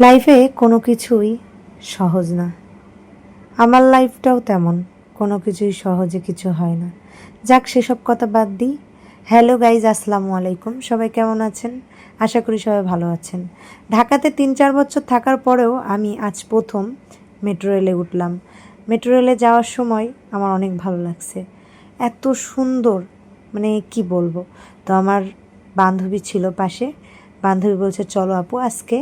লাইফে কোনো কিছুই সহজ না। আমার লাইফটাও তেমন, কোনো কিছুই সহজে কিছু হয় না। যাক, সেসব কথা বাদ দিই। হ্যালো গাইজ, আসসালামু আলাইকুম। সবাই কেমন আছেন? আশা করি সবাই ভালো আছেন। ঢাকাতে 3-4 বছর থাকার পরেও আমি আজ প্রথম মেট্রো রেলে উঠলাম। মেট্রো রেলে যাওয়ার সময় আমার অনেক ভালো লাগছে। এত সুন্দর, মানে কি বলবো। তো আমার বান্ধবী ছিল পাশে। বান্ধবী বলছে, চলো আপু আজকে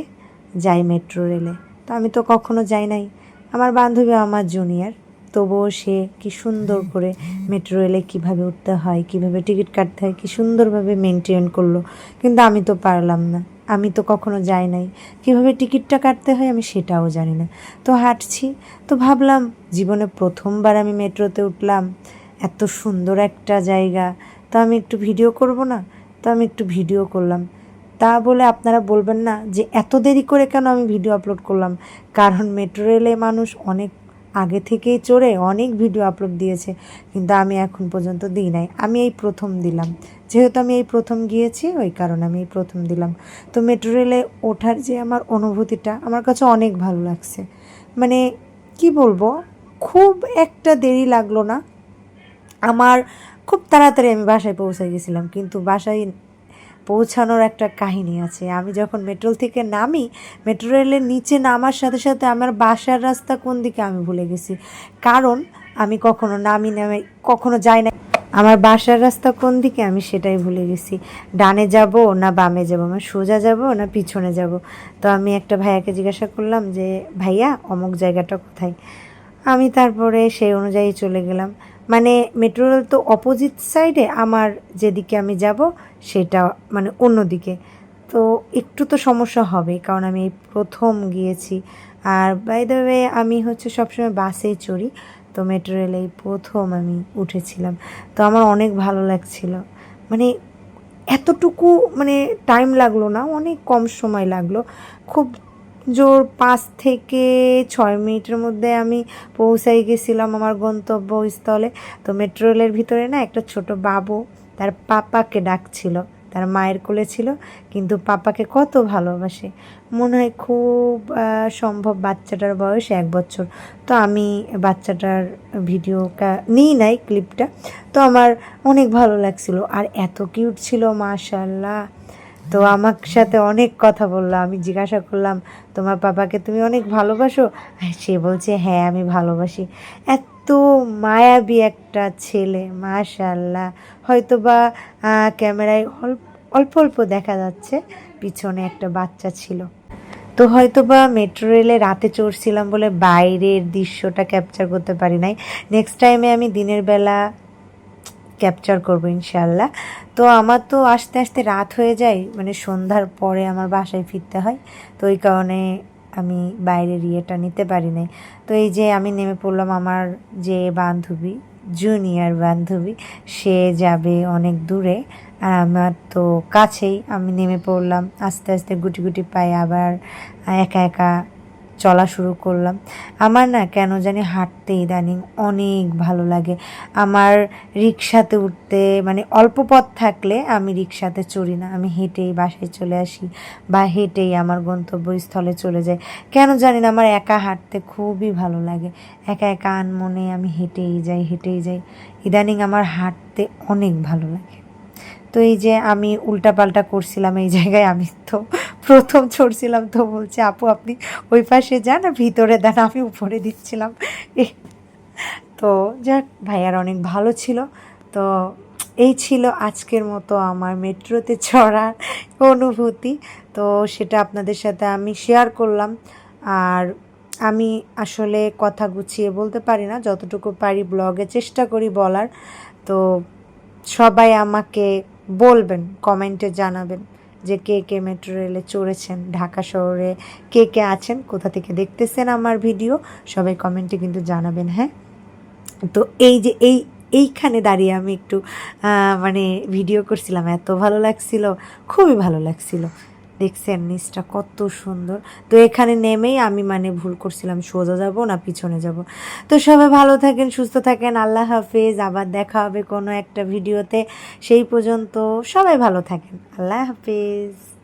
যাই মেট্রো রেলে। তো আমি তো কখনো যাই নাই। আমার বান্ধবী আমার জুনিয়র, তবুও সে কি সুন্দর করে মেট্রো রেলে কীভাবে উঠতে হয়, কীভাবে টিকিট কাটতে হয়, কি সুন্দরভাবে মেনটেন করলো। কিন্তু আমি তো পারলাম না, আমি তো কখনো যাই নাই। কীভাবে টিকিটটা কাটতে হয় আমি সেটাও জানি না। তো হাঁটছি, তো ভাবলাম জীবনে প্রথমবার আমি মেট্রোতে উঠলাম, এত সুন্দর একটা জায়গা, তো আমি একটু ভিডিও করব না? তো আমি একটু ভিডিও করলাম। তা বলে আপনারা বলবেন না যে এত দেরি করে কেন আমি ভিডিও আপলোড করলাম। কারণ মেট্রো রেলে মানুষ অনেক আগে থেকেই চড়ে অনেক ভিডিও আপলোড দিয়েছে, কিন্তু আমি এখন পর্যন্ত দিই নাই। আমি এই প্রথম দিলাম, যেহেতু আমি এই প্রথম গিয়েছি ওই কারণে আমি এই প্রথম দিলাম। তো মেট্রো রেলে ওঠার যে আমার অনুভূতিটা আমার কাছে অনেক ভালো লাগছে। মানে কি বলবো, খুব একটা দেরি লাগলো না আমার। খুব তাড়াতাড়ি আমি বাসায় পৌঁছে গেছিলাম, কিন্তু বাসায় পৌঁছানোর একটা কাহিনী আছে। আমি যখন মেট্রো থেকে নামি, মেট্রো রেলের নিচে নামার সাথে সাথে আমার বাসার রাস্তা কোন দিকে আমি ভুলে গেছি। কারণ আমি কখনো নামে কখনো যাই না। আমার বাসার রাস্তা কোন দিকে আমি সেটাই ভুলে গেছি। ডানে যাব না বামে যাব, মানে সোজা যাব না পিছনে যাব। তো আমি একটা ভাইয়াকে জিজ্ঞাসা করলাম যে, ভাইয়া অমুক জায়গাটা কোথায়? আমি তারপরে সেই অনুযায়ী চলে গেলাম। মানে মেট্রো রেল তো অপোজিট সাইডে, আমার যেদিকে আমি যাব সেটা মানে অন্য দিকে। তো একটু তো সমস্যা হবে, কারণ আমি এই প্রথম গিয়েছি। আর বাই দ্য ওয়ে আমি হচ্ছে সবসময় বাসেই চড়ি, তো মেট্রো রেলে এই প্রথম আমি উঠেছিলাম। তো আমার অনেক ভালো লাগছিল। মানে এতটুকু মানে টাইম লাগলো না, অনেক কম সময় লাগলো। খুব জোর 5 থেকে 6 মিনিটের মধ্যে আমি পৌঁছাই গেছিলাম আমার গন্তব্যস্থলে। তো মেট্রো রেলের ভিতরে না একটা ছোট বাবু তার পাপাকে ডাকছিল, তার মায়ের কোলে ছিল, কিন্তু পাপাকে কত ভালোবাসে। মনে হয় খুব সম্ভব বাচ্চাটার বয়স 1 বছর। তো আমি বাচ্চাটার ভিডিও নিই নাই ক্লিপটা। তো আমার অনেক ভালো লাগছিল, আর এত কিউট ছিল মাশাআল্লাহ। তো আমার সাথে অনেক কথা বললো। আমি জিজ্ঞাসা করলাম, তোমার পাপাকে তুমি অনেক ভালোবাসো? সে বলছে, হ্যাঁ আমি ভালোবাসি। এত মায়াবী একটা ছেলে মাশাআল্লাহ। হয়তো বা ক্যামেরায় অল্প অল্প দেখা যাচ্ছে, পিছনে একটা বাচ্চা ছিল। তো হয়তো বা মেট্রো রেলে রাতে চড়ছিলাম বলে বাইরের দৃশ্যটা ক্যাপচার করতে পারি নাই। নেক্সট টাইমে আমি দিনের বেলা ক্যাপচার করবো ইনশাল্লাহ। তো আমার তো আস্তে আস্তে রাত হয়ে যায়, মানে সন্ধ্যার পরে আমার বাসায় ফিরতে হয়। তো ওই কারণে আমি বাইরের ইয়েটা নিতে পারি নাই। তো এই যে আমি নেমে পড়লাম, আমার যে বান্ধবী, জুনিয়র বান্ধবী, সে যাবে অনেক দূরে, আর আমার তো কাছেই। আমি নেমে পড়লাম, আস্তে আস্তে গুটি গুটি পায়ে আবার একা একা চলা শুরু করলাম। আমার না কেন জানি হাঁটতে ইদানিং অনেক ভালো লাগে। আমার রিক্সাতে উঠতে, মানে অল্প পথ থাকলে আমি রিক্সাতে চড়ি না, আমি হেঁটেই বাসায় চলে আসি বা হেঁটেই আমার গন্তব্যস্থলে চলে যাই। কেন জানি না, আমার একা হাঁটতে খুবই ভালো লাগে। একা একা আনমনে আমি হেঁটেই যাই। ইদানিং আমার হাঁটতে অনেক ভালো লাগে। তো এই যে আমি উল্টাপাল্টা করছিলাম এই জায়গায়, আমি তো প্রথম চড়ছিলাম, তো বলছে, আপু আপনি ওই পাশে যান, ভিতরে দেন, আমি উপরে দিচ্ছিলাম। তো যাক, ভাইয়ার অনেক ভালো ছিল। তো এই ছিল আজকের মতো আমার মেট্রোতে চড়ার অনুভূতি। তো সেটা আপনাদের সাথে আমি শেয়ার করলাম। আর আমি আসলে কথা গুছিয়ে বলতে পারি না, যতটুকু পারি ব্লগে চেষ্টা করি বলার। তো সবাই আমাকে বলবেন, কমেন্টে জানাবেন যে কে কে মেট্রো রেলে চড়েছেন, ঢাকা শহরে কে কে আছেন, কোথা থেকে দেখতেছেন আমার ভিডিও, সবাই কমেন্টে কিন্তু জানাবেন। হ্যাঁ, তো এই যে এইখানে দাঁড়িয়ে আমি একটু মানে ভিডিও করছিলাম, এত ভালো লাগছিল, খুবই ভালো লাগছিল। দেখছেন নিচটা কত সুন্দর। তো এখানে নেমেই আমি মানে ভুল করছিলাম, সোজা যাব না পিছনে যাব। তো সবাই ভালো থাকেন, সুস্থ থাকেন, আল্লাহ হাফেজ। আবার দেখা হবে কোনো একটা ভিডিওতে। সেই পর্যন্ত সবাই ভালো থাকেন, আল্লাহ হাফেজ।